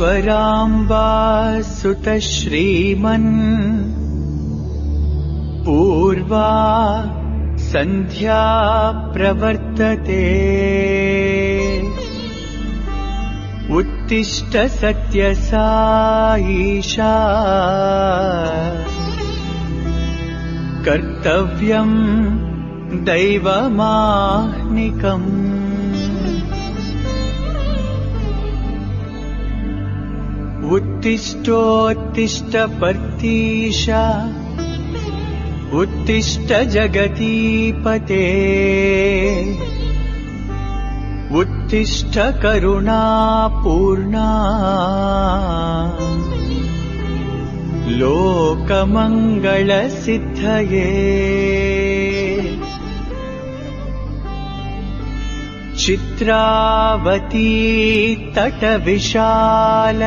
ईश्वराम्बा सुत श्रीमन् पूर्वा सन्ध्या प्रवर्तते उत्तिष्ठ सत्यसाईशा कर्तव्यं दैवमाह्निकम् उत्तिष्ठोत्तिष्ठ पर्तीशा उत्तिष्ठ जगतीपते उत्तिष्ठ करुणापूर्णा लोकमङ्गलसिद्धये चित्रावती तटविशाल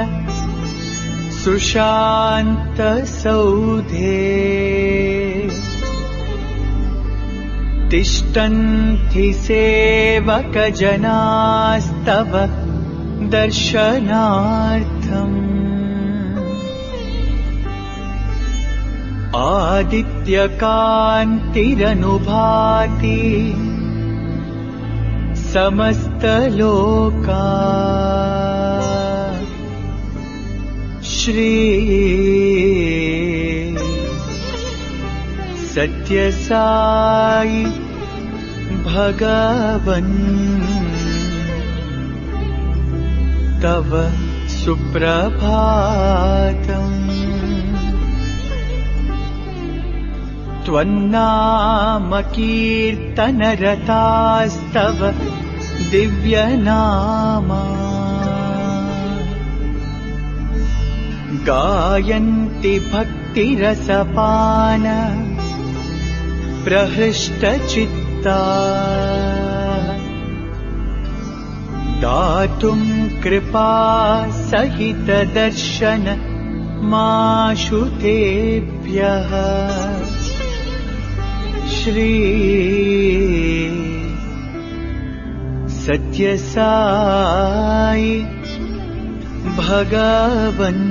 सुशान्त सौधे तिष्ठन्ति सेवकजनास्तव दर्शनार्थम् आदित्यकान्तिरनुभाति समस्तलोका श्री सत्यसाई भगवन् तव सुप्रभातम् त्वन्नाम कीर्तनरतास्तव दिव्यनामा गायन्ति भक्तिरसपान प्रहृष्टचित्ता दातुं कृपा सहित दर्शन माशु तेभ्यः श्री सत्यसाई भगवन्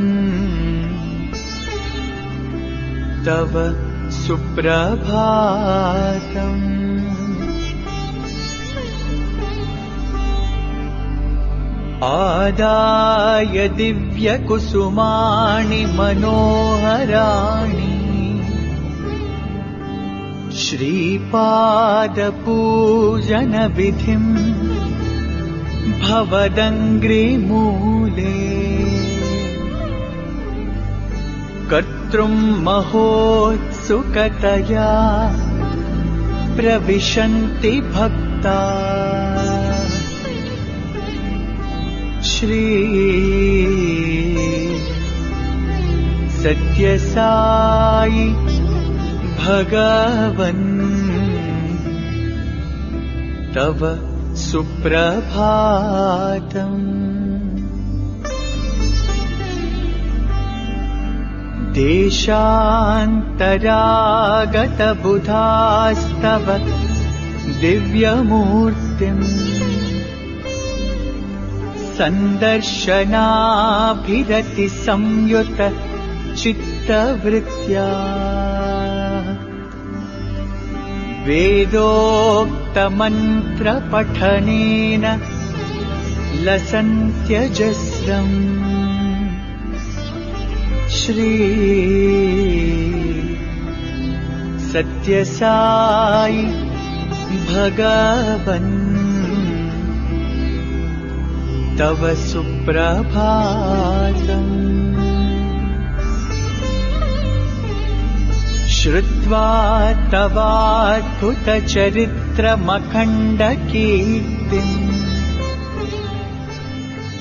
तव सुप्रभातम् आदाय दिव्यकुसुमानि मनोहराणि श्रीपादपूजनविधिं भवदङ्घ्रिमूले कर्तृं महोत्सुकतया प्रविशन्ति भक्ता श्री सत्यसाई भगवन् तव सुप्रभातम् देशान्तरागतबुधास्तव दिव्यमूर्तिम् सन्दर्शनाभिरति संयुत चित्तवृत्त्या वेदोक्तमन्त्रपठनेन लसन्त्यजस्रम् श्री सत्यसाई भगवन् तव सुप्रभातम् श्रुत्वा तवाद्भुतचरित्रमखण्डकीर्तिम्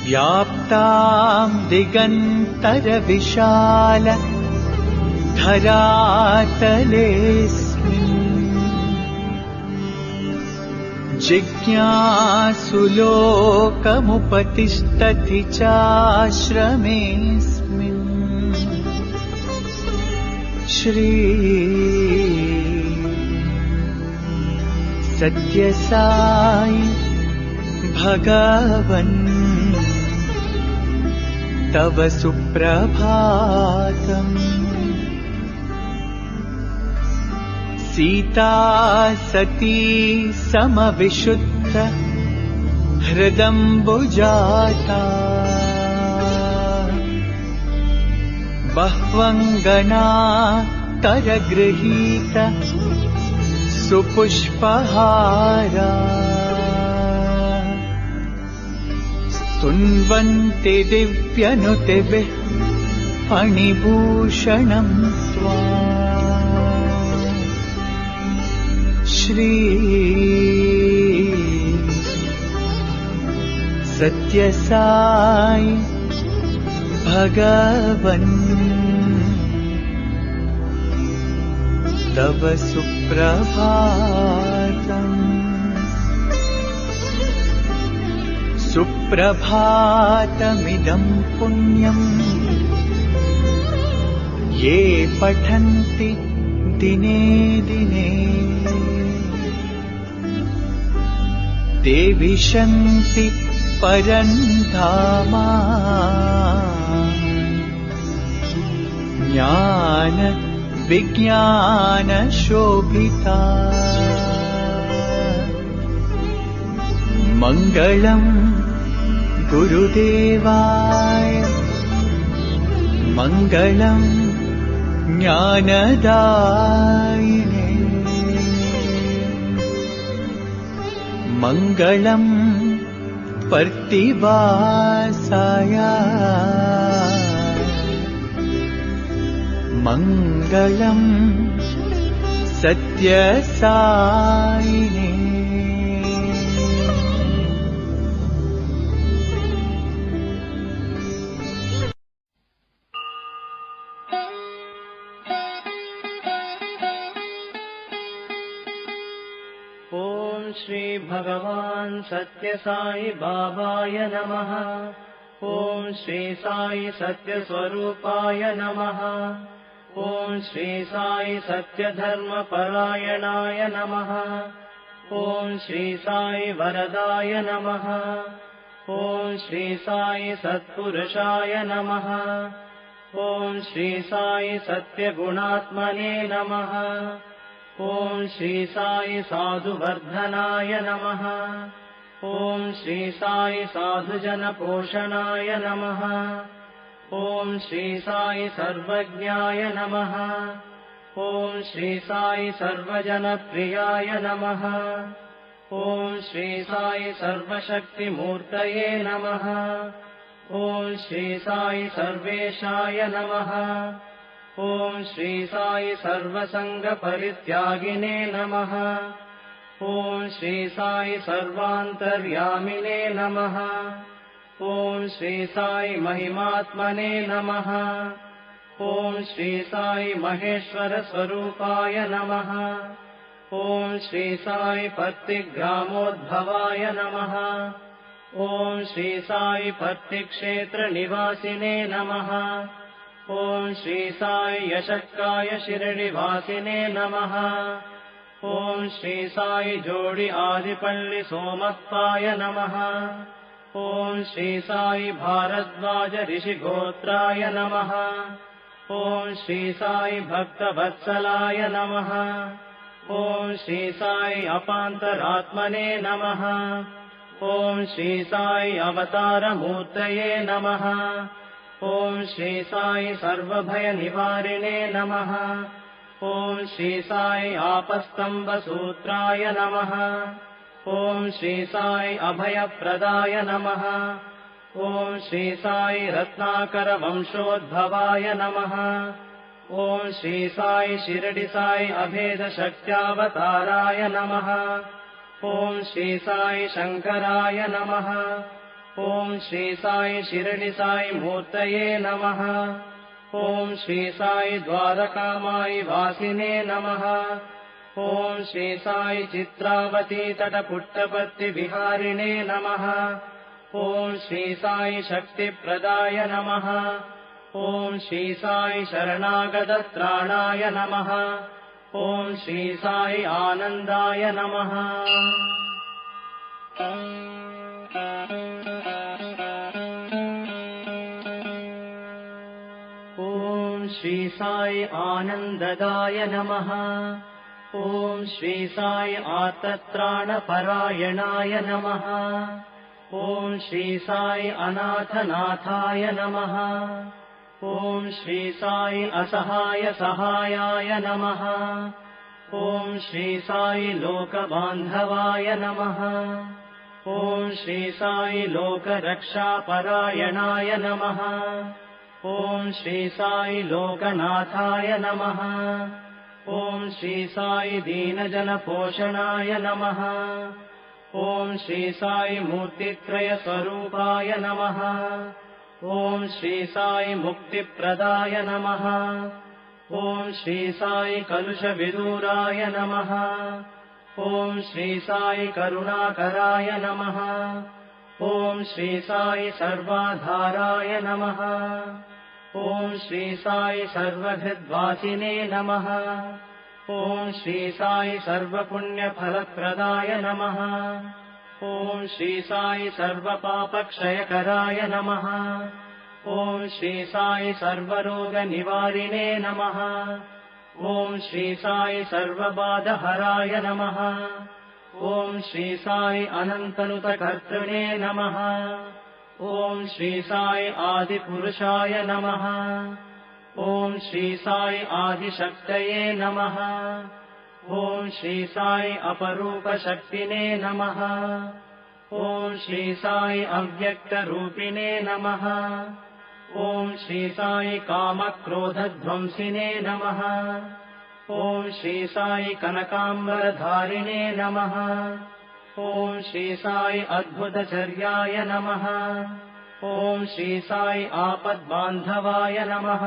व्याप्तां दिगन्तरविशाल धरातलेऽस्मिन् जिज्ञासुलोकमुपतिष्ठति चाश्रमेऽस्मिन् श्री सत्यसाई भगवन् तव सुप्रभातम्। सीता सती समविशुद्ध हृदम्बुजाता। बह्वङ्गना तरगृहीत सुपुष्पहारा। स्तुन्वन्ति दिव्यनुतिभिः फणिभूषणं स्वाम्। श्री सत्यसाई भगवन् तव सुप्रभातम्। सुप्रभातमिदं पुण्यम् ये पठन्ति दिने दिने। ते विशन्ति परन्धामा। ज्ञान विज्ञान शोभिता। मङ्गलं गुरुदेवाय मङ्गलं ज्ञानदायिने। मङ्गलं पर्तिवासाय मङ्गलं सत्यसायिने। ॐ श्री भगवान् सत्य साई बाबाय नमः। ॐ श्री साई सत्य स्वरूपाय नमः। ॐ श्री साई सत्य धर्म परायणाय नमः। ॐ श्री साई वरदाय नमः। ॐ श्री साई सत्पुरुषाय नमः। ॐ श्री साई सत्य गुणात्मने नमः। ॐ श्री साई साधुवर्धनाय नमः। ॐ श्री साई साधुजन पोषणाय नमः। ॐ श्री साई सर्वज्ञाय नमः। ॐ श्री साई सर्वजनप्रियाय नमः। ॐ श्री साई सर्वशक्तिमूर्तये नमः। ॐ श्री साई सर्वेशाय नमः। ॐ श्री साई सर्वसङ्गपरित्यागिने नमः। ॐ श्री साई सर्वान्तर्यामिने नमः। ॐ श्री साई महिमात्मने नमः। ॐ श्री साई महेश्वर स्वरूपाय नमः। ॐ श्री साई पत्तिग्रामोद्भवाय नमः। ॐ श्री साई पत्तिक्षेत्र निवासिने नमः। ॐ श्री साई यशक्काय शिरडिवासिने नमः। ॐ श्री साई जोडि आदिपल्लि सोमप्पाय नमः। ॐ श्री साई भारद्वाज ऋषिगोत्राय नमः। ॐ श्री साई भक्तवत्सलाय नमः। ॐ श्री साई अपान्तरात्मने नमः। ॐ श्री साई अवतारमूर्तये नमः। ॐ श्री साई सर्वभयनिवारिणे नमः। ॐ श्री साई आपस्तम्बसूत्राय नमः। ॐ श्री साई अभयप्रदाय नमः। ॐ श्री साई रत्नाकरवंशोद्भवाय नमः। ॐ श्री साई शिरडि साई अभेदशक्त्यावताराय नमः। ॐ श्री साई शङ्कराय नमः। ॐ श्री साई शिरडि साई मूर्तये नमः। ॐ श्री साई द्वारकामायि वासिने नमः। ॐ श्री साई चित्रावती तटपुट्टपत्ति विहारिणे नमः। ॐ श्री साई शक्तिप्रदाय नमः। ॐ श्री साई शरणागतत्राणाय नमः। ॐ श्री साई आनन्दाय नमः। ॐ श्री साई आनन्ददाय नमः। ॐ श्री साई आर्तत्राणपरायणाय नमः। ॐ श्री साई अनाथनाथाय नमः। ॐ श्री साई असहाय सहायाय नमः। ॐ श्री साई लोकबान्धवाय नमः। ॐ श्री साई लोकरक्षापरायणाय नमः। ॐ श्री साई लोकनाथाय नमः। ॐ श्री साई दीनजनपोषणाय नमः। ॐ श्री साई मूर्तित्रयस्वरूपाय नमः। ॐ श्री साई मुक्तिप्रदाय नमः। ॐ श्री साई कलुषविदूराय नमः। ॐ श्री साई करुणाकराय नमः। ॐ श्री साई सर्वाधाराय नमः। ॐ श्री साई सर्वहृद्वासिने नमः। ॐ श्री साई सर्वपुण्यफलप्रदाय नमः। ॐ श्री साई सर्वपापक्षयकराय नमः। ॐ श्री साई सर्वरोगनिवारिणे नमः। ॐ श्री साई सर्वबाधहराय नमः। ॐ श्री साई अनन्तनुतकर्तृणे नमः। ॐ श्री साई आदिपुरुषाय नमः। ॐ श्री साई आदिशक्तये नमः। ॐ श्री साई अपरूपशक्तिने नमः। ॐ श्री साई अव्यक्तरूपिणे नमः। ॐ श्री साई कामक्रोधध्वंसिने नमः। ॐ श्री साई कनकाम्बरधारिणे नमः। ॐ श्री साई अद्भुतचर्याय नमः। ॐ श्री साई आपद्बान्धवाय नमः।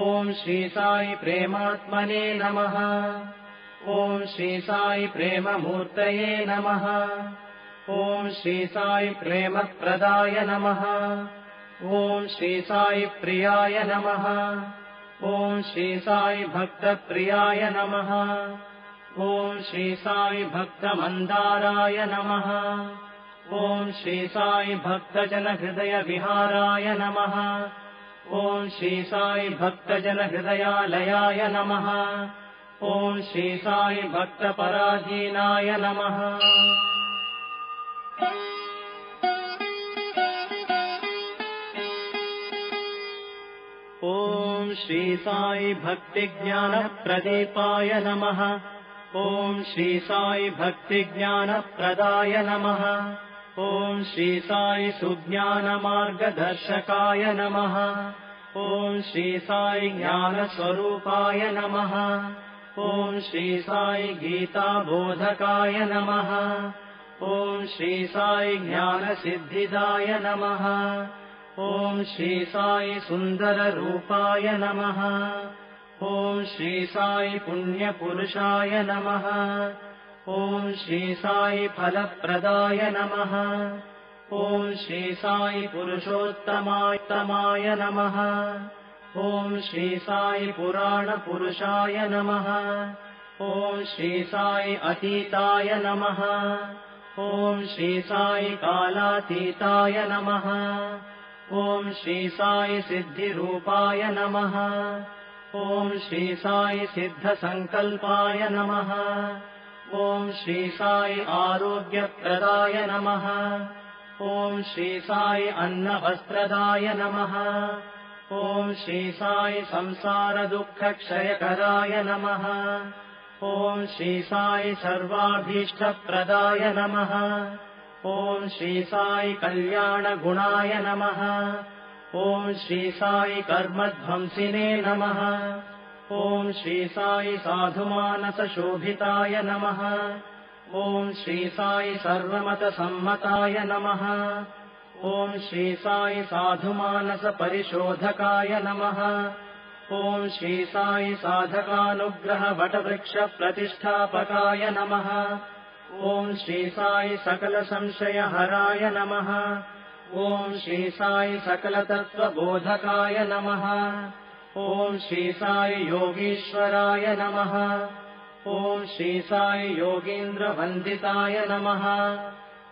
ॐ श्री साई प्रेमात्मने नमः। ॐ श्री साई प्रेममूर्तये नमः। ॐ श्री साई प्रेमप्रदाय नमः। ॐ श्री साई प्रियाय नमः। ॐ श्री साई भक्तप्रियाय नमः। ॐ श्री साई भक्तमन्दाराय नमः। ॐ श्री साई भक्तजनहृदयविहाराय नमः। ॐ श्री साई भक्तजनहृदयालयाय नमः। ॐ श्री साई भक्तपराधीनाय नमः। ॐ श्री साई भक्तिज्ञानप्रदीपाय नमः। ॐ श्री साई भक्तिज्ञानप्रदाय नमः। ॐ श्री साई सुज्ञानमार्गदर्शकाय नमः। ॐ श्री साई ज्ञानस्वरूपाय नमः। ॐ श्री साई गीताबोधकाय नमः। ॐ श्री साई ज्ञानसिद्धिदाय नमः। ॐ श्री साई सुन्दररूपाय नमः। ॐ श्री साई पुण्यपुरुषाय नमः। ॐ श्री साई फलप्रदाय नमः। ॐ श्री साई पुरुषोत्तमाय नमः। ॐ श्री साई पुराणपुरुषाय नमः। ॐ श्री साई अतीताय नमः। ॐ श्री साई कालातीताय नमः। ॐ श्री साई सिद्धिरूपाय नमः। ॐ श्री साई सिद्धसङ्कल्पाय नमः। ॐ श्री साई आरोग्यप्रदाय नमः। ॐ श्री साई अन्नवस्त्रदाय नमः। ॐ श्री साई संसारदुःखक्षयकराय नमः। ॐ श्री साई सर्वाभीष्टप्रदाय नमः। ॐ श्री साई कल्याणगुणाय नमः। ॐ श्री साई कर्मध्वंसिने नमः। ॐ श्री साई साधुमानसशोभिताय नमः। ॐ श्री साई सर्वमतसम्मताय नमः। ॐ श्री साई साधुमानसपरिशोधकाय नमः। ॐ श्री साई साधकानुग्रहवटवृक्षप्रतिष्ठापकाय नमः। ॐ श्री साई सकलसंशयहराय नमः। ॐ श्री साई सकलतत्त्वबोधकाय नमः। ॐ श्री साई योगीश्वराय नमः। ॐ श्री साई योगीन्द्रवन्दिताय नमः।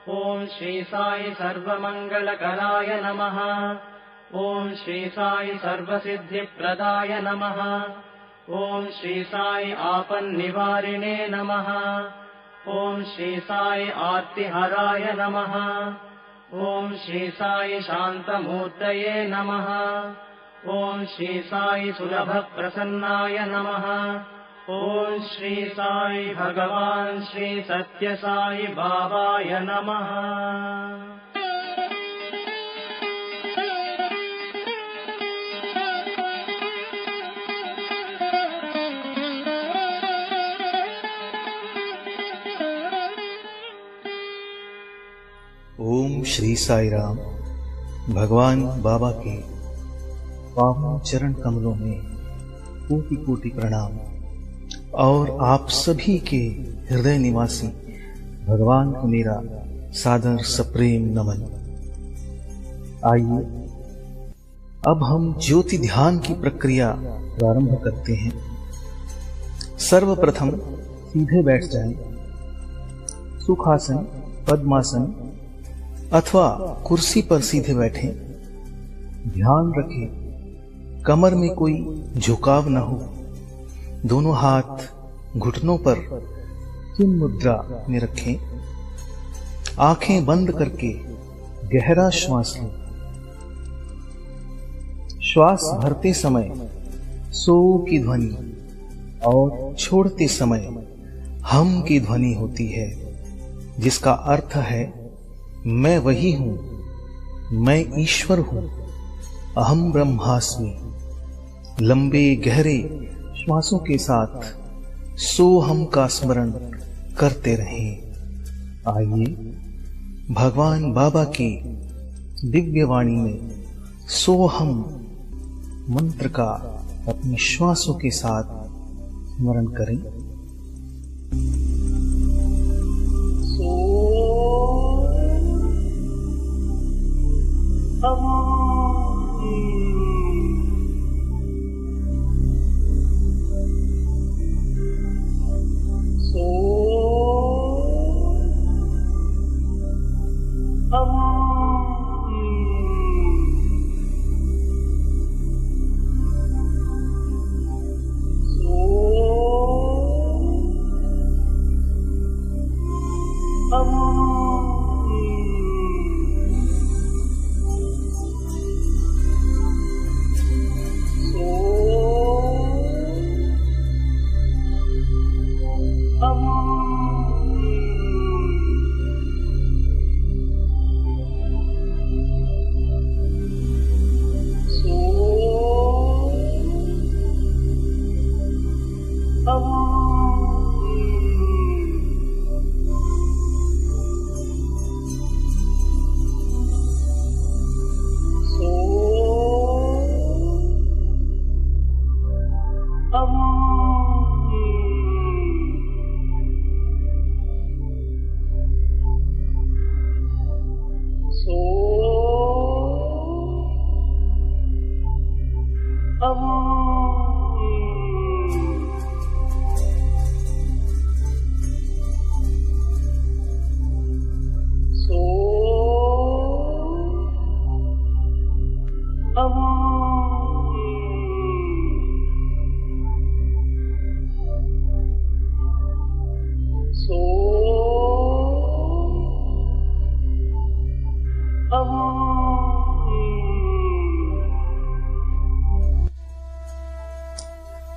ॐ श्री साई सर्वमङ्गलकराय नमः। ॐ श्री साई सर्वसिद्धिप्रदाय नमः। ॐ श्री साई आपन्निवारिणे नमः। ॐ श्री साई आर्तिहराय नमः। ॐ श्री साई शान्तमूर्तये नमः। ॐ श्री साई सुलभप्रसन्नाय नमः। ॐ श्री साई भगवान् श्री सत्य साई बाबाय नमः। ओम श्री साई राम। भगवान बाबा के पावन चरण कमलों में कोटि कोटि प्रणाम और आप सभी के हृदय निवासी भगवान को मेरा सादर सप्रेम नमन। आइए अब हम ज्योति ध्यान की प्रक्रिया प्रारंभ करते हैं। सर्वप्रथम सीधे बैठ जाएं। सुखासन, पद्मासन अथवा कुर्सी पर सीधे बैठें। ध्यान रखें कमर में कोई झुकाव न हो। दोनों हाथ घुटनों पर चिन्ह मुद्रा में रखें। आंखें बंद करके गहरा श्वास लें। श्वास भरते समय सो की ध्वनि और छोड़ते समय हम की ध्वनि होती है, जिसका अर्थ है मैं वही हूं, मैं ईश्वर हूं, अहम ब्रह्मास्मि। लंबे गहरे श्वासों के साथ सोहम का स्मरण करते रहें। आइए भगवान बाबा की दिव्य वाणी में सोहम मंत्र का अपने श्वासों के साथ स्मरण करें।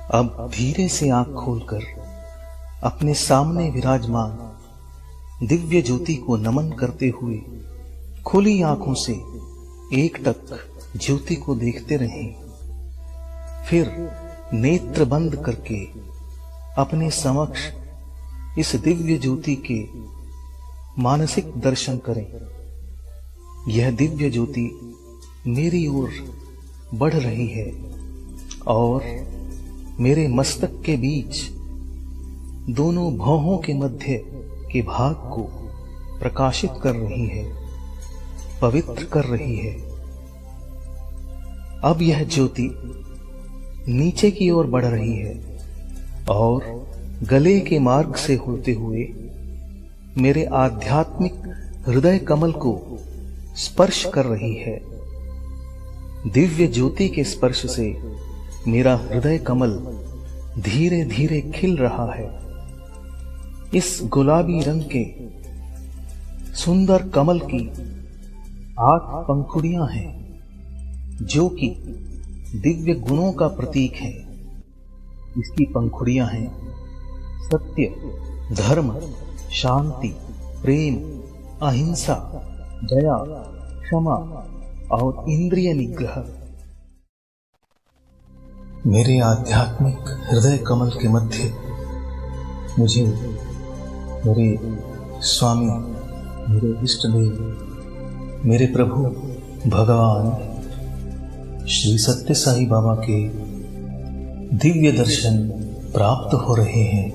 अब धीरे से आंख खोलकर अपने सामने विराजमान दिव्य ज्योति को नमन करते हुए खुली आंखों से एकटक ज्योति को देखते रहें। फिर नेत्र बंद करके अपने समक्ष इस दिव्य ज्योति के मानसिक दर्शन करें। यह दिव्य ज्योति मेरी ओर बढ़ रही है और मेरे मस्तक के बीच दोनों भौहों के मध्य के भाग को प्रकाशित कर रही है, पवित्र कर रही है। अब यह ज्योति नीचे की ओर बढ़ रही है और गले के मार्ग से होते हुए मेरे आध्यात्मिक हृदय कमल को स्पर्श कर रही है। दिव्य ज्योति के स्पर्श से मेरा हृदय कमल धीरे धीरे खिल रहा है। इस गुलाबी रंग के सुंदर कमल की 8 पंखुड़ियां हैं, जो कि दिव्य गुणों का प्रतीक है। इसकी पंखुड़ियां हैं सत्य, धर्म, शांति, प्रेम, अहिंसा, दया, क्षमा और इंद्रिय निग्रह। मेरे आध्यात्मिक हृदय कमल के मध्य मुझे मेरे स्वामी, मेरे इष्ट देव, मेरे प्रभु भगवान श्री सत्य साई बाबा के दिव्य दर्शन प्राप्त हो रहे हैं।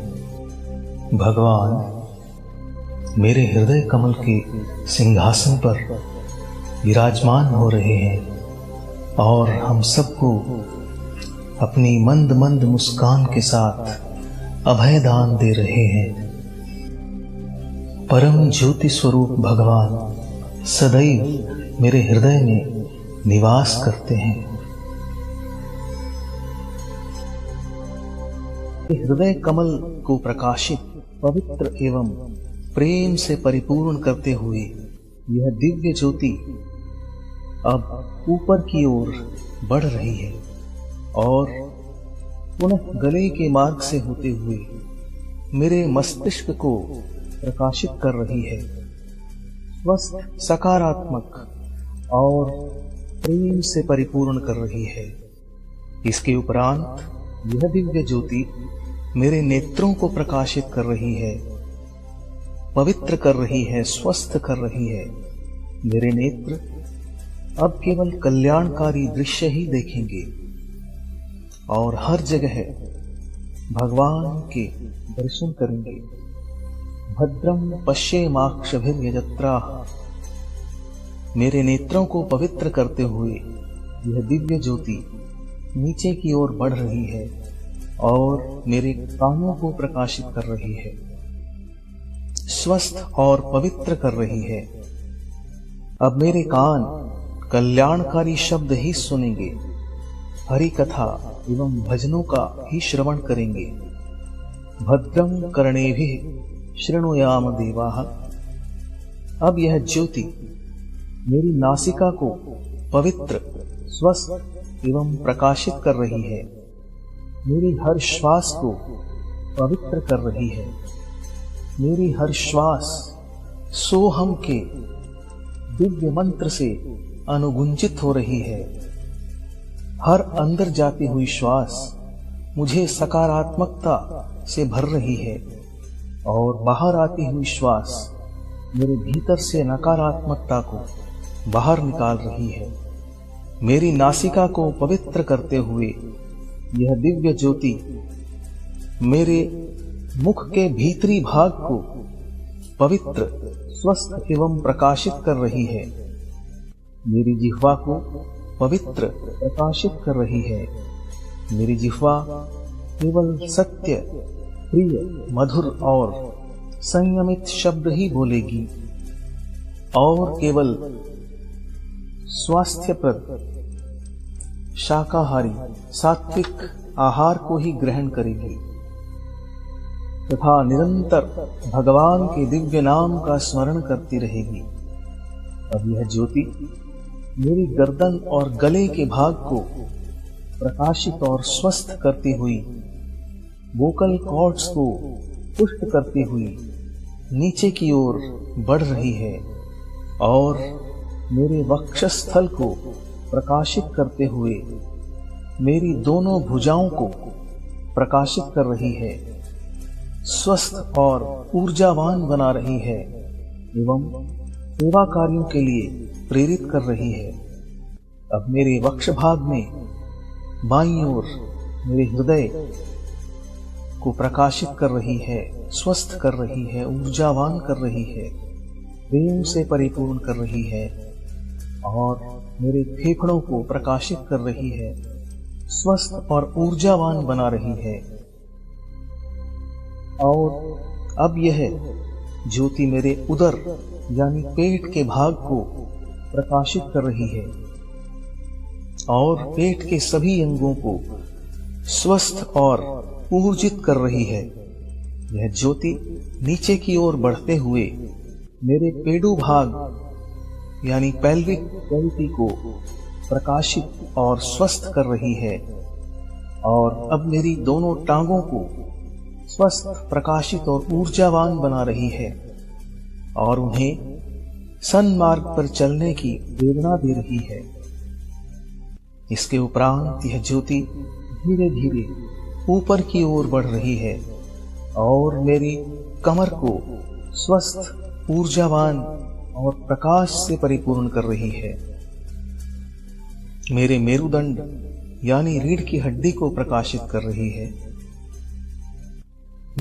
भगवान मेरे हृदय कमल के सिंहासन पर विराजमान हो रहे हैं और हम सबको अपनी मंद मंद मुस्कान के साथ अभय दान दे रहे हैं। परम ज्योति स्वरूप भगवान सदैव मेरे हृदय में निवास करते हैं। हृदय कमल को प्रकाशित, पवित्र एवं प्रेम से परिपूर्ण करते हुए यह दिव्य ज्योति अब ऊपर की ओर बढ़ रही है और पुनः गले के मार्ग से होते हुए मेरे मस्तिष्क को प्रकाशित कर रही है। स्वस्थ, सकारात्मक और प्रेम से परिपूर्ण कर रही है। इसके उपरांत यह दिव्य ज्योति मेरे नेत्रों को प्रकाशित कर रही है, पवित्र कर रही है, स्वस्थ कर रही है। मेरे नेत्र अब केवल कल्याणकारी दृश्य ही देखेंगे और हर जगह भगवान के दर्शन करेंगे। भद्रम पश्येमाक्षभिर्यजत्राः। मेरे नेत्रों को पवित्र करते हुए यह दिव्य ज्योति नीचे की ओर बढ़ रही है और मेरे कानों को प्रकाशित कर रही है, स्वस्थ और पवित्र कर रही है। अब मेरे कान कल्याणकारी शब्द ही सुनेंगे, हरि कथा एवं भजनों का ही श्रवण करेंगे। भद्रम कर्णेभिः शृणुयाम देवाः। अब यह ज्योति मेरी नासिका को पवित्र, स्वस्थ एवं प्रकाशित कर रही है। मेरी हर श्वास को पवित्र कर रही है। मेरी हर श्वास सोहम के दिव्य मंत्र से अनुगुंजित हो रही है। हर अंदर जाती हुई श्वास मुझे सकारात्मकता से भर रही है और बाहर आती हुई श्वास मेरे भीतर से नकारात्मकता को बाहर निकाल रही है। मेरी नासिका को पवित्र करते हुए यह दिव्य ज्योति मेरे मुख के भीतरी भाग को पवित्र, स्वस्थ एवं प्रकाशित कर रही है। मेरी जिह्वा को पवित्र, प्रकाशित कर रही है। मेरी जिह्वा केवल सत्य, प्रिय, मधुर और संयमित शब्द ही बोलेगी और केवल स्वास्थ्यप्रद, शाकाहारी, सात्विक आहार को ही ग्रहण करेगी तथा निरंतर भगवान के दिव्य नाम का स्मरण करती रहेगी। अब यह ज्योति मेरी गर्दन और गले के भाग को प्रकाशित और स्वस्थ करती हुई, वोकल कॉर्ड्स को पुष्ट करती हुई नीचे की ओर बढ़ रही है और मेरे वक्षस्थल को प्रकाशित करते हुए मेरी दोनों भुजाओं को प्रकाशित कर रही है, स्वस्थ और ऊर्जावान बना रही है एवं सेवा कार्यों के लिए प्रेरित कर रही है। अब मेरे वक्ष भाग में बाईं ओर मेरे हृदय को प्रकाशित कर रही है, स्वस्थ कर रही है, ऊर्जावान कर रही है, प्रेम से परिपूर्ण कर रही है और मेरे फेफड़ों को प्रकाशित कर रही है, स्वस्थ और ऊर्जावान बना रही है। और अब यह ज्योति मेरे उदर यानी पेट के भाग को प्रकाशित कर रही है और पेट के सभी अंगों को स्वस्थ और ऊर्जित कर रही है। यह ज्योति नीचे की ओर बढ़ते हुए मेरे पेडू भाग यानी पेल्विक कैविटी को प्रकाशित और स्वस्थ कर रही है और अब मेरी दोनों टांगों को स्वस्थ, प्रकाशित और ऊर्जावान बना रही है और उन्हें सन्मार्ग पर चलने की प्रेरणा दे रही है। इसके उपरांत यह ज्योति धीरे धीरे ऊपर की ओर बढ़ रही है और मेरी कमर को स्वस्थ, ऊर्जावान और प्रकाश से परिपूर्ण कर रही है। मेरे मेरुदंड यानी रीढ़ की हड्डी को प्रकाशित कर रही है।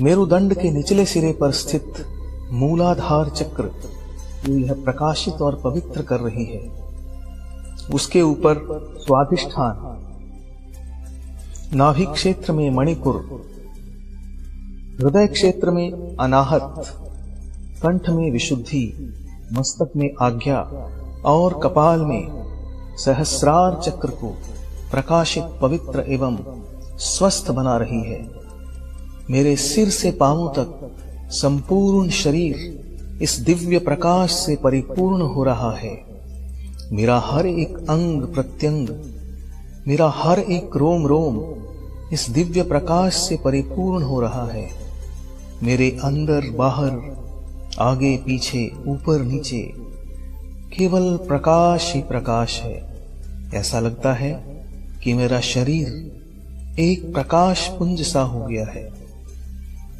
मेरुदंड के निचले सिरे पर स्थित मूलाधार चक्र को यह प्रकाशित और पवित्र कर रही है। उसके ऊपर स्वाधिष्ठान, नाभि क्षेत्र में मणिपुर, हृदय क्षेत्र में अनाहत, कंठ में विशुद्धि, मस्तक में आज्ञा और कपाल में सहस्रार चक्र को प्रकाशित, पवित्र एवं स्वस्थ बना रही है। मेरे सिर से पांवों तक संपूर्ण शरीर इस दिव्य प्रकाश से परिपूर्ण हो रहा है। मेरा हर एक अंग प्रत्यंग, मेरा हर एक रोम रोम इस दिव्य प्रकाश से परिपूर्ण हो रहा है। मेरे अंदर बाहर, आगे पीछे, ऊपर नीचे केवल प्रकाश ही प्रकाश है। ऐसा लगता है कि मेरा शरीर एक प्रकाश पुंज सा हो गया है।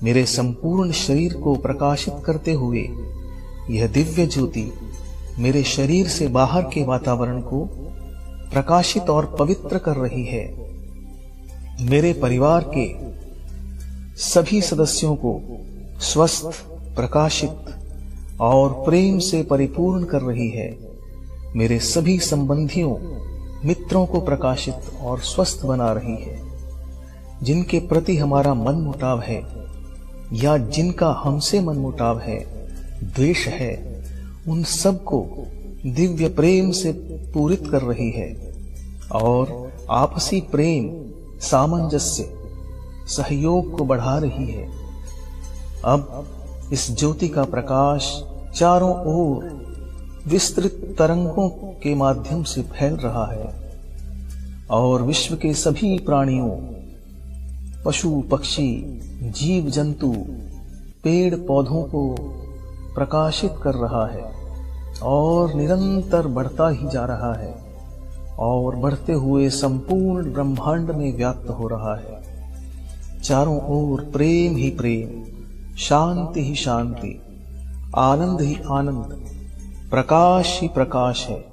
मेरे संपूर्ण शरीर को प्रकाशित करते हुए यह दिव्य ज्योति मेरे शरीर से बाहर के वातावरण को प्रकाशित और पवित्र कर रही है। मेरे परिवार के सभी सदस्यों को स्वस्थ, प्रकाशित और प्रेम से परिपूर्ण कर रही है। मेरे सभी संबंधियों, मित्रों को प्रकाशित और स्वस्थ बना रही है। जिनके प्रति हमारा मनमुटाव है या जिनका हमसे मनमुटाव है, द्वेष है, उन सब को दिव्य प्रेम से पूरित कर रही है और आपसी प्रेम, सामंजस्य, सहयोग को बढ़ा रही है। अब इस ज्योति का प्रकाश चारों ओर विस्तृत तरंगों के माध्यम से फैल रहा है और विश्व के सभी प्राणियों, पशु पक्षी, जीव जंतु, पेड़ पौधों को प्रकाशित कर रहा है और निरंतर बढ़ता ही जा रहा है और बढ़ते हुए संपूर्ण ब्रह्मांड में व्याप्त हो रहा है। चारों ओर प्रेम ही प्रेम, शांति ही शांति, आनंद ही आनंद, प्रकाश ही प्रकाश है।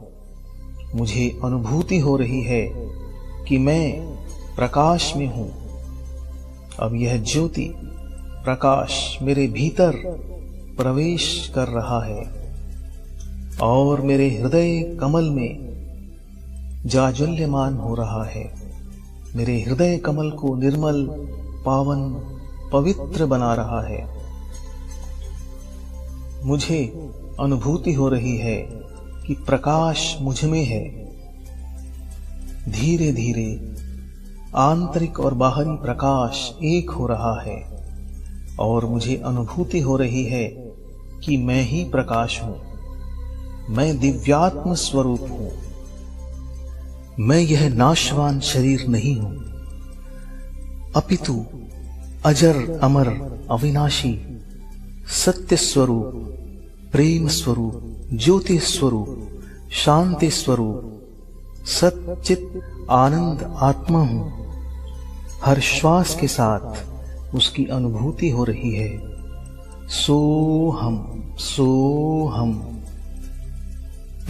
मुझे अनुभूति हो रही है कि मैं प्रकाश में हूं। अब यह ज्योति प्रकाश मेरे भीतर प्रवेश कर रहा है और मेरे हृदय कमल में जाज्वल्यमान हो रहा है। मेरे हृदय कमल को निर्मल, पावन, पवित्र बना रहा है। मुझे अनुभूति हो रही है कि प्रकाश मुझ में है। धीरे धीरे आंतरिक और बाहरी प्रकाश एक हो रहा है और मुझे अनुभूति हो रही है कि मैं ही प्रकाश हूं। मैं दिव्यात्म स्वरूप हूं। मैं यह नाशवान शरीर नहीं हूं, अपितु अजर अमर अविनाशी सत्य स्वरूप, प्रेम स्वरूप, ज्योति स्वरूप, शांति स्वरूप, सच्चित आनंद आत्मा हूं। हर श्वास के साथ उसकी अनुभूति हो रही है। सोहम सोहम।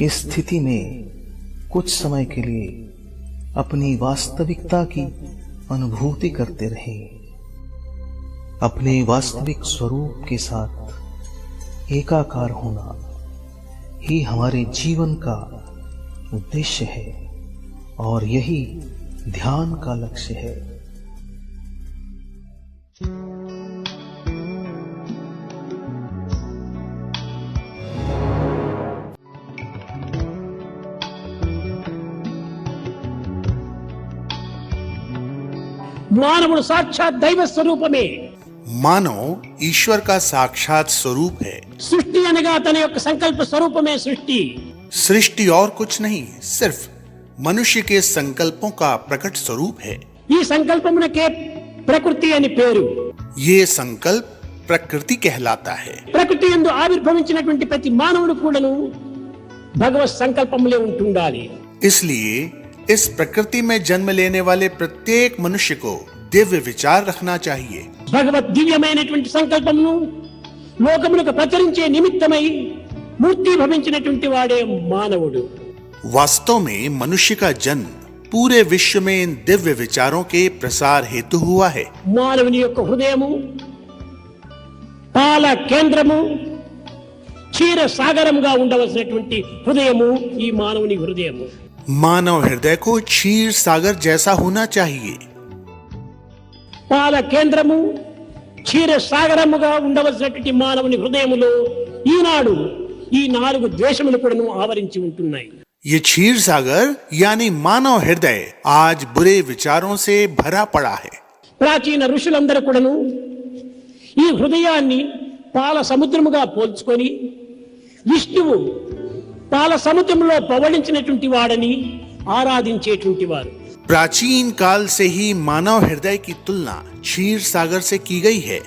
इस स्थिति में कुछ समय के लिए अपनी वास्तविकता की अनुभूति करते रहें। अपने वास्तविक स्वरूप के साथ एकाकार होना ही हमारे जीवन का उद्देश्य है और यही ध्यान का लक्ष्य है। మానవుడు సాక్షాత్ దైవ స్వరూపమే. मानव ईश्वर का साक्षात स्वरूप है. సృష్టి అనగా తన యొక్క సంకల్ప స్వరూపమే సృష్టి. सृष्टि और कुछ नहीं, सिर्फ मनुष्य के संकल्पों का प्रकट स्वरूप है. ఈ సంకల్పమునకే ప్రకృతి అని పేరు. ये संकल्प प्रकृति कहलाता है. ప్రకృతి యందు ఆవిర్భవించినటువంటి ప్రతి మానవుడు కూడాను భగవత్ సంకల్పములే ఉంటుండాలి. इसलिए इस प्रकृति में जन्म लेने वाले प्रत्येक मनुष्य को दिव्य विचार रखना चाहिए. భగవత్ దివ్యమైనటువంటి సంకల్పమును లోకములకు ప్రచురించే నిమిత్తమై మూర్తి భవించినటువంటి వాడే మానవుడు. वास्तव में मनुष्य का जन्म पूरे विश्व में इन दिव्य विचारों के प्रसार हेतु हुआ है. మానవుని యొక్క హృదయము పాల కేంద్రము క్షీర సాగరంగా ఉండవలసినటువంటి హృదయము ఈ మానవుని హృదయము. मानव हृदय को क्षीर सागर जैसा होना चाहिए. పాల కేంద్రము క్షీర సాగరముగా ఉండవలసినటువంటి మానవుని హృదయములో ఈనాడు ఈ 4 ద్వేషములు కూడాను ఆవరించి ఉంటున్నాయి. ये क्षीर सागर यानी मानव हृदय आज बुरे विचारों से भरा पड़ा है. ప్రాచీన ఋషులందరూ కూడాను ఈ హృదయాన్ని పాల సముద్రముగా పోల్చుకొని విష్ణువు పాల సముద్రంలో పవళించినటువంటి వాడని ఆరాధించేటువంటి వారు. प्राचीन काल से ही मानव हृदय की तुलना क्षीर सागर से की गई है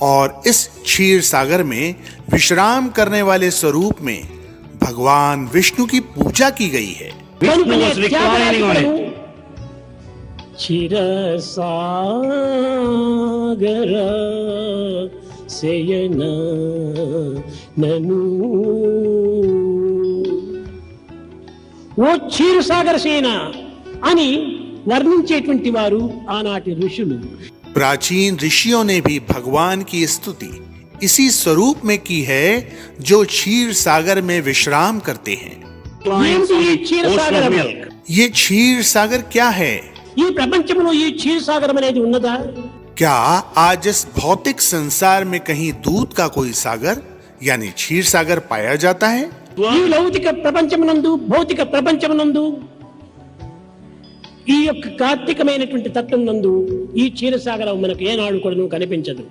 और इस क्षीर सागर में विश्राम करने वाले स्वरूप में भगवान विष्णु की पूजा की गई है. Vishnu was reclining on it. క్షీరసాగర శయన నను ఓ క్షీరసాగర సేన అని వర్ణించేటువంటి వారు ఆనాటి ఋషులు. प्राचीन ऋषियों ने भी भगवान की स्तुति इसी स्वरूप में की है जो क्षीर सागर में विश्राम करते हैं. ఏంటి ఈ క్షీరసాగరం? ये क्षीर सागर क्या है? ఈ ప్రపంచంలో ఈ క్షీరసాగరం అనేది ఉన్నదా? क्या आज इस भौतिक संसार में कहीं दूध का कोई सागर यानी क्षीर सागर पाया जाता है? ఈ లౌకిక ప్రపంచమునందు భౌతిక ప్రపంచమునందు ఈ యొక్క కార్తీకమైనటువంటి తత్వం నందు ఈ క్షీరసాగరం మనకు ఏనాడు కూడా కనిపించదు.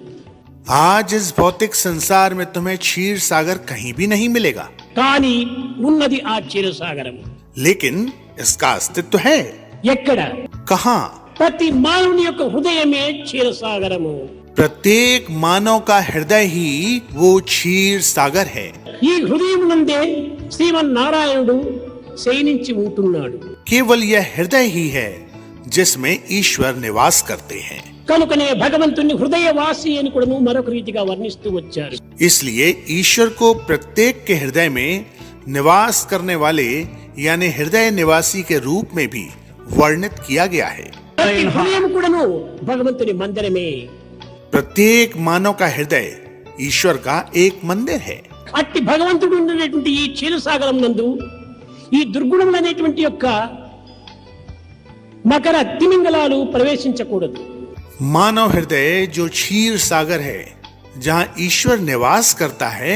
आज इस भौतिक संसार में तुम्हें क्षीर सागर कहीं भी नहीं मिलेगा, కానీ ఉన్నది ఆ క్షీరసాగరం. लेकिन इसका अस्तित्व है. ఎక్కడ? कहाँ? ప్రతి మానవుని యొక్క హృదయమే క్షీరసాగరము. प्रत्येक मानव का हृदय ही वो क्षीर सागर है. ఈ హృదయం నందే శ్రీమన్నారాయణుడు శయనించి ఉంటున్నాడు. केवल यह हृदय ही है जिसमें ईश्वर निवास करते हैं. కనుకనే భగవంతుని హృదయవాసి అని కూడా మరొక రీతిగా వర్ణిస్తూ వచ్చారు. इसलिए ईश्वर को प्रत्येक के हृदय में निवास करने वाले यानी हृदय निवासी के रूप में भी वर्णित किया गया है. ప్రతి హృదయం కూడాను భగవంతుని మందిరమే. प्रत्येक मानव का हृदय ईश्वर का एक मंदिर है. అట్టి భగవంతుడు ఉన్నటువంటి ఈ క్షీరసాగరం నందు ఈ దుర్గుణములు అనేటువంటి యొక్క మకర తిమింగలాలు ప్రవేశించకూడదు. मानव हृदय जो क्षीर सागर है जहाँ ईश्वर निवास करता है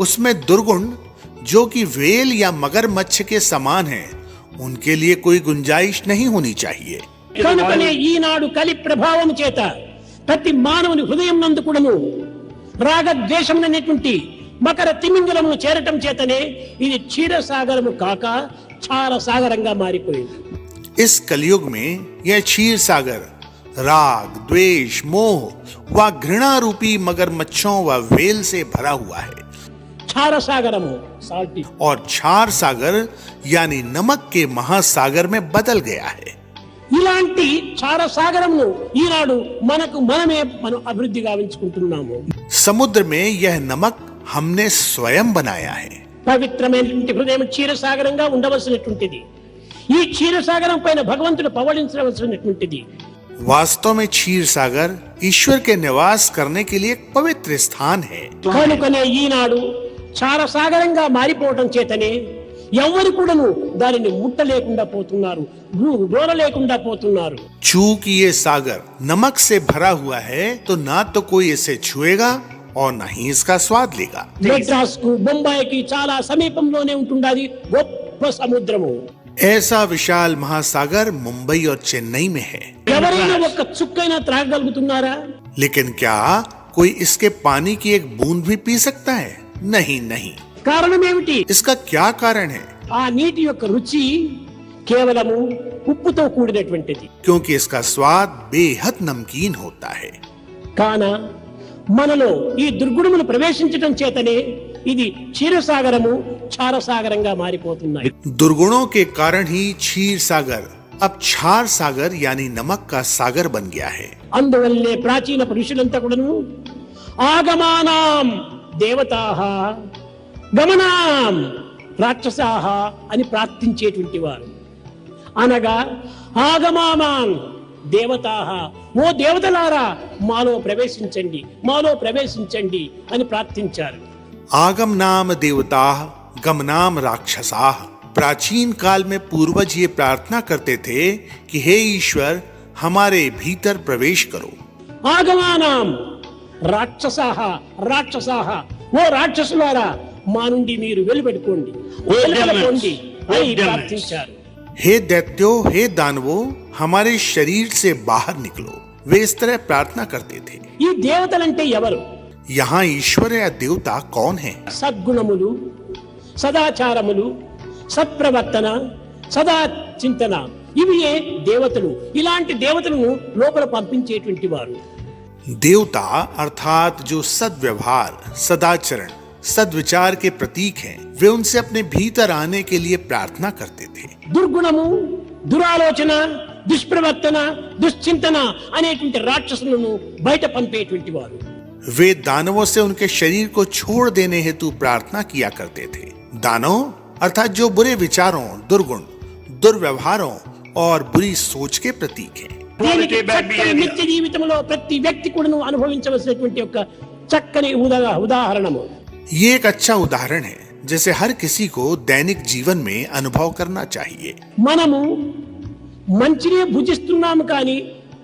उसमें दुर्गुण जो कि वेल या मगरमच्छ के समान है उनके लिए कोई गुंजाइश नहीं होनी चाहिए. కనుకనే ఈనాడు కలి ప్రభావం చేత ప్రతి మానవుని హృదయం నందు కూడాను రాగద్వేషం అనేటువంటి మకర తిమింగలమును చేరటం చేతనే ఇది క్షీరసాగరము కాక క్షార సాగరంగా మారిపోయింది. इस कलयुग में यह क्षीर सागर राग, द्वेष, मोह व घृणा रूपी मगरमच्छों व वेल से भरा हुआ है క్షార సాగరము సాల్టీ और क्षार सागर यानी नमक के महासागर में बदल गया है. ఇలాంటి క్షార సాగరమును ఈనాడు మనమే మనం అభివృద్ధి గావించుకుంటున్నాము. समुद्र में यह नमक हमने स्वयं बनाया है. పవిత్రమైనటువంటి హృదయం క్షీరసాగరంగా ఉండవలసినటువంటిది. ఈ క్షీరసాగరం పైన భగవంతుడు పవళించవలసినటువంటిది. वास्तव में क्षीर सागर ईश्वर के निवास करने के लिए एक पवित्र स्थान है. కనుకనే ఈనాడు క్షార సాగరంగా మారిపోవటం చేతనే ఎవరు కూడాను దానిని ముట్టలేకుండా పోతున్నారు, దూరలేకుండా పోతున్నారు. चूंकि ये सागर नमक से भरा हुआ है तो ना तो कोई इसे छुएगा और ना ही इसका स्वाद लेगा. మెడ్రాస్ కు బొంబాయికి చాలా సమీపంలోనే ఉంటుండాది గొప్ప సముద్రము. ऐसा विशाल महासागर मुंबई और चेन्नई में है, ఎవరైనా ఒక్క చుక్కైనా త్రాగగలుగుతున్నారా? लेकिन क्या कोई इसके पानी की एक बूंद भी पी सकता है? नहीं नहीं। కారణం ఏమిటి? इसका क्या कारण है? ఆ నీటి యొక్క రుచి కేవలము ఉప్పుతో కూడినటువంటిది. क्योंकि इसका स्वाद बेहद नमकीन होता है। కాన మనలో ఈ దుర్గుణములు ప్రవేశించడం చేతనే ఇది క్షీరసాగరము క్షారసాగరంగా మారిపోతున్నాయి. दुर्गुणों के कारण ही क्षीर सागर अब क्षार सागर यानी नमक का सागर बन गया है। అందువల్లే ప్రాచీన పురుషులంతా కూడాను ఆగమానాం దేవతాః గమనాం రాక్షసాః అని ప్రార్థించేటువంటి వారు. అనగా ఆగమానాం దేవతాః, ఓ దేవతలారా మాలో ప్రవేశించండి, మాలో ప్రవేశించండి అని ప్రార్థించారు. आगम नाम देवता गमनाम राक्षसाः। प्राचीन काल में पूर्वज ये प्रार्थना करते थे कि हे ईश्वर हमारे भीतर प्रवेश करो। ఆగమానాం రాక్షసాః రాక్షసాః, ఓ రాక్షసులారా మా నుండి మీరు వెలువెడుకోండి, వెలువెళ్ళండి అని ప్రార్థించారు. हे दैत्यो, हे दानवो हमारे शरीर से बाहर निकलो, वे इस तरह प्रार्थना करते थे। ఈ దేవతలంటే ఎవరు? यहाँ ईश्वर या देवता कौन है? సద్గుణములు, సదాచారములు, సత్ప్రవర్తన, సదా చింతన, ఇవియే దేవతలు. ఇలాంటి దేవతలను లోపల పంపించేటువంటి వారు. देवता अर्थात जो सद्व्यवहार, सदाचरण, सद्विचार के प्रतीक हैं, वे उनसे अपने भीतर आने के लिए प्रार्थना करते थे। దుర్గుణము, దురాలోచన, దుష్ప్రవర్తన, దుశ్చింతన అనేటువంటి రాక్షసులను బయట పంపేటువంటి వారు. वे दानवों से उनके शरीर को छोड़ देने हेतु प्रार्थना किया करते थे। दानव अर्थात जो बुरे विचारों, दुर्गुण, दुर्व्यवहारों और बुरी सोच के प्रतीक हैं। దీనికి చక్కని నిత్య జీవితంలో ప్రతి వ్యక్తి కూడాను అనుభవించవలసినటువంటి ఒక చక్కని ఉదాహరణము. ये एक अच्छा उदाहरण है जिसे हर किसी को दैनिक जीवन में अनुभव करना चाहिए। మనము మంచినే భుజిస్తున్నాము కానీ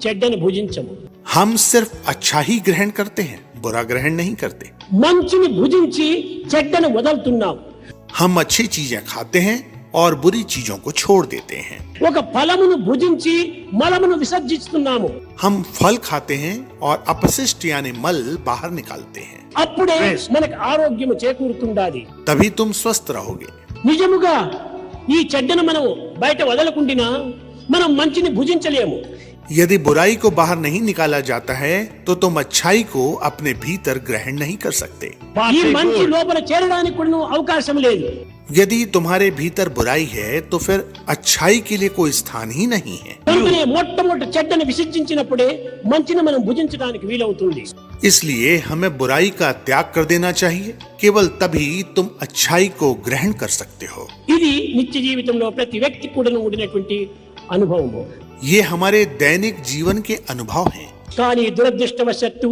చెడ్డని భుజించము. हम सिर्फ अच्छा ही ग्रहण करते हैं, बुरा ग्रहण नहीं करते। మంచిని భుజించి చెడ్డను వదులుతున్నాము. हम अच्छी चीजें खाते हैं और बुरी चीजों को छोड़ देते हैं। ఒక ఫలమును భుజించి మలమును విసర్జిస్తున్నాము. हम फल खाते हैं और अपशिष्ट यानी मल बाहर निकालते हैं, అప్పుడే మనకు ఆరోగ్యము చేకూరుతుండాది. तभी तुम स्वस्थ रहोगे। నిజముగా ఈ చెడ్డను మనం బయట వదలకుండినా మనం మంచిని భుజించలేము. यदि बुराई को बाहर नहीं निकाला जाता है तो तुम अच्छाई को अपने भीतर ग्रहण नहीं कर सकते। ఈ మంచి లోపల చేరడానికి కూడా అవకాశం లేదు. यदि तुम्हारे भीतर बुराई है तो फिर अच्छाई के लिए कोई स्थान ही नहीं है। కనుకనే మొట్టమొదటి చెడ్డను విసర్జించినప్పుడే మంచిని మనం భుజించడానికి వీలవుతుంది. इसलिए हमें बुराई का त्याग कर देना चाहिए, केवल तभी तुम अच्छाई को ग्रहण कर सकते हो। ఇది నిత్య జీవితంలో ప్రతి వ్యక్తి కూడా ఉండినటువంటి అనుభవము. ये हमारे दैनिक जीवन के अनुभव हैं। కానీ దురదృష్టవశాత్తు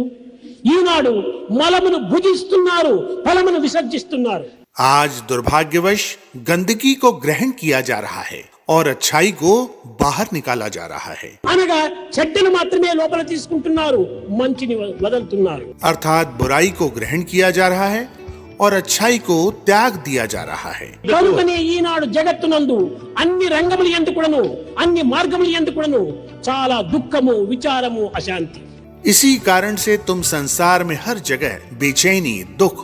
ఈనాడు మలమును భుజిస్తున్నారు, ఫలమును విసర్జిస్తున్నారు. आज दुर्भाग्यवश गंदगी को ग्रहण किया जा रहा है और अच्छाई को बाहर निकाला जा रहा है। అనగా చెడ్డను మాత్రమే లోపల తీసుకుంటున్నారు, మంచిని వదులుతున్నారు. अर्थात बुराई को ग्रहण किया जा रहा है और अच्छाई को त्याग दिया जा रहा है। కనుకనే ఈనాడు జగత్తునందు అన్ని రంగముల యందు కూడాను, అన్ని మార్గముల యందు కూడాను చాలా దుఃఖము, విచారము, అశాంతి. इसी कारण से तुम संसार में हर जगह बेचैनी, दुख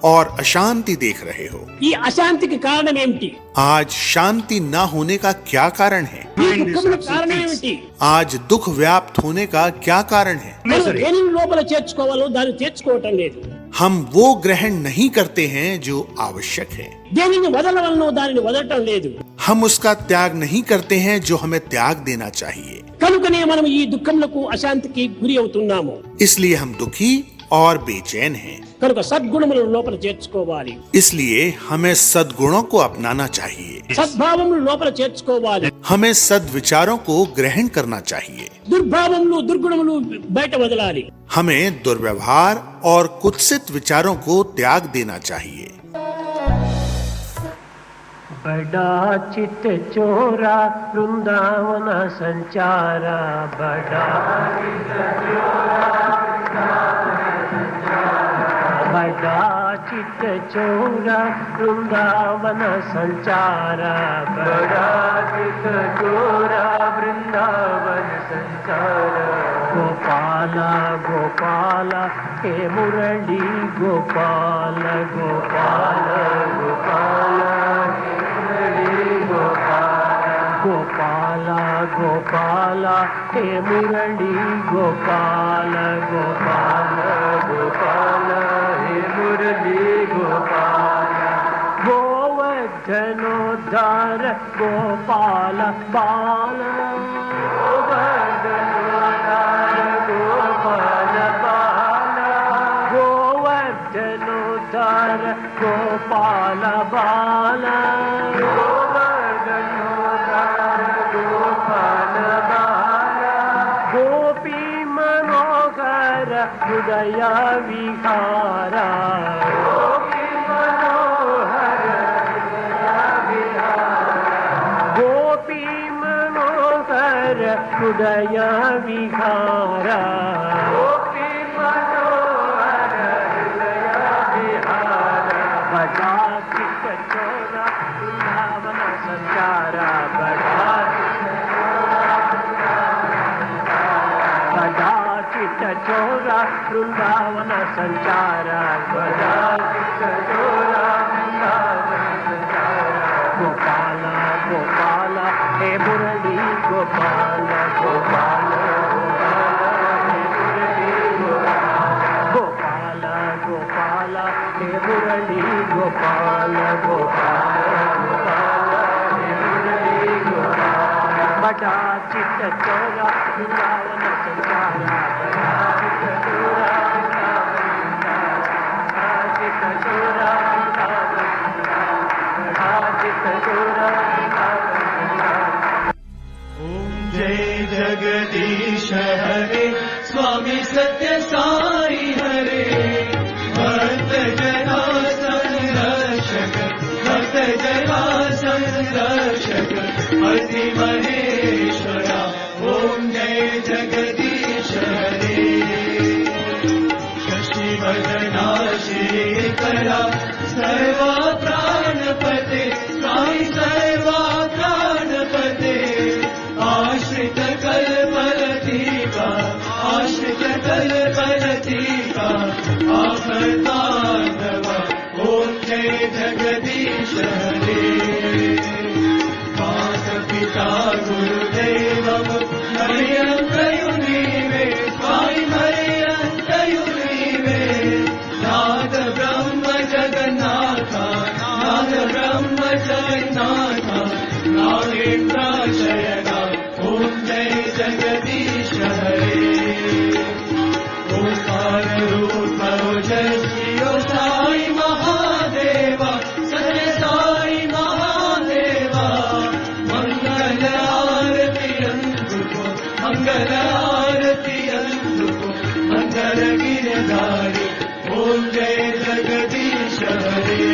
और अशांति देख रहे हो। ఈ అశాంతికి కారణం ఏమిటి? आज शांति न होने का क्या कारण है? ఈ దుఃఖములకు కారణం ఏమిటి? आज दुख व्याप्त होने का क्या कारण है? మనం దేనిని లోపల చేర్చుకోవాలో దాన్ని చేర్చుకోవటం లేదు. हम वो ग्रहण नहीं करते हैं जो आवश्यक है। దేనిని వదలవలనో దానిని వదలటం లేదు. हम उसका त्याग नहीं करते हैं जो हमें त्याग देना चाहिए। కనుకనే మనం ఈ దుఃఖములకు, అశాంతికి గురి అవుతున్నాము. इसलिए हम दुखी और बेचैन हैं। కనుక సద్గుణములను లోపల చేర్చుకోవాలి, इसलिए हमें सद्गुणों को अपनाना चाहिए, సద్భావములు లోపల చేర్చుకోవాలి, हमें सद्विचारों को ग्रहण करना चाहिए, దుర్భావములు, దుర్గుణములు బయట వదలాలి. हमें दुर्व्यवहार और कुत्सित विचारों को त्याग देना चाहिए। बड़ा चित चोरा वृंदावन संचारा, बड़ा चित चोरा बड़ा चित्त चोरा वृंदावन संचारा, बड़ा चित्त चोरा वृंदावन संचारा। गोपाला गोपाला हे मुरली गोपाल, गोपाल गोपाल हे मुरली गोपाल, गोपाला गोपाला हे मुरली गोपाल, गोपाल गोपाल हे मुरली गोपाल। गोवर्धनोद्धार गोपाल बाल, गोवर्धनोद्धार गोपाल बाल, गोवर्धनोद्धार गोपाल बाल, गोवर्धनोद्धार गोपाल बाल। गोपी मनोहर हृदय विहारा, गोपी मनोहर हृदय विहारा, गोपी मनोहर हृदय विहारा, गोपी मनोहर हृदय विहारा। बड़ा चित्त चोरा वृंदावन संचारा, बड़ा चित्त चोरा वृंदावन संचारा, बड़ा चित्त चोरा वृंदावन संचारा। गोपाला गोपाला हे मुरली गोपाल, गोपाल गोपाला हे मुरली गोपाल, गोपाला गोपाला हे मुरली गोपाल, गोपाल गोपाला हे मुरली गोपाल। बड़ा चित्त चोरा वृंदावन संचारा, बड़ा चित्त चोरा ओम जय जगदीश हरे, स्वामी सत्य साई हरे। भक्त जना संरक्षक, भक्त जना संरक्षक अति महेश्वरा। ओम जय जगदीश हरे। शशि वदना श्रीकरा सर्वा प्राणपते, साई सर्वा प्राणपते। आश्रित कल्पलतिका, आश्रित कल्पलतिका आपदानव। ओम जय जगदीश हरे। माता पिता गुरुदेवम मरियन्तयुनीवे, स्वामी मरियन्तयुनीवे। नाथ ब्रह्म जगन्नाथ, नाथ ब्रह्म जगन्नाथ, नागेन्द्राशयना। ओम जय जगदीश हरे। ओंकार रूप ओजस्वी साई महादेवा, सत्य साई महादेवा। मंगल आरती अंतुको, मंगल आरती अंतुको, मंगल गिरधारी। ओम जय जगदीश हरे।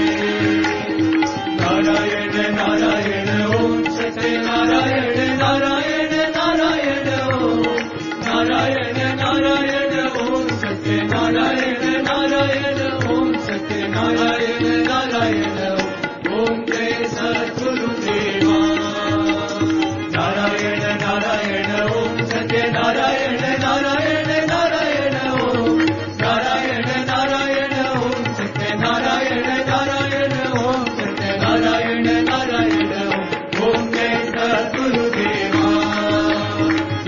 नारायण नारायण ओम सत्य नारायण नारायण नारायण ओम, नारायण नारायण ओम सत्य नारायण नारायण ओम सत्य नारायण नारायण ओम। जय सद्गुरुदेवा। नारायण नारायण ओम सत्य नारायण नारायण नारायण ओम, नारायण नारायण ओम सत्य नारायण नारायण ओम सत्य नारायण नारायण ओम। जय सद्गुरुदेवा।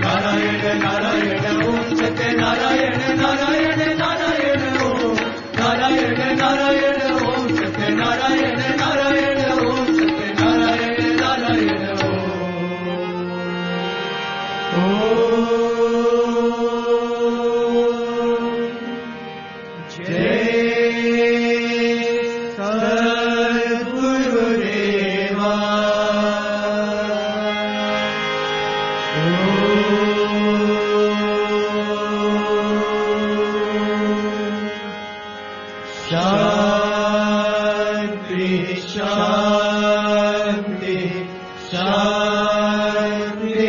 नारायण नारायण ओम सत्य नारायण नारायण नारायण ओम, नारायण नारायण ओम सत्य नारायण नारायण ओम सत्य नारायण नारायण ओम। जय सद्गुरुदेवा। शांति शांति शांति।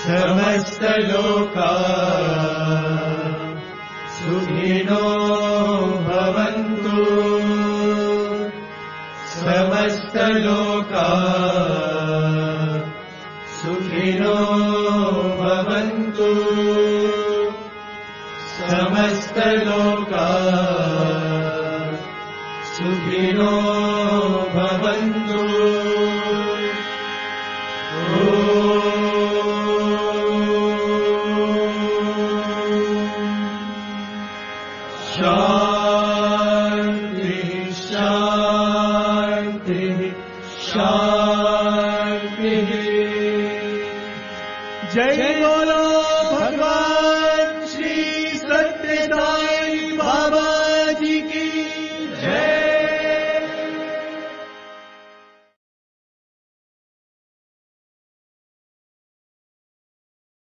समस्त लोका सुखिनो भवन्तु समस्तलोका सुखिनो भवन्तु समस्तलोका सुखिनो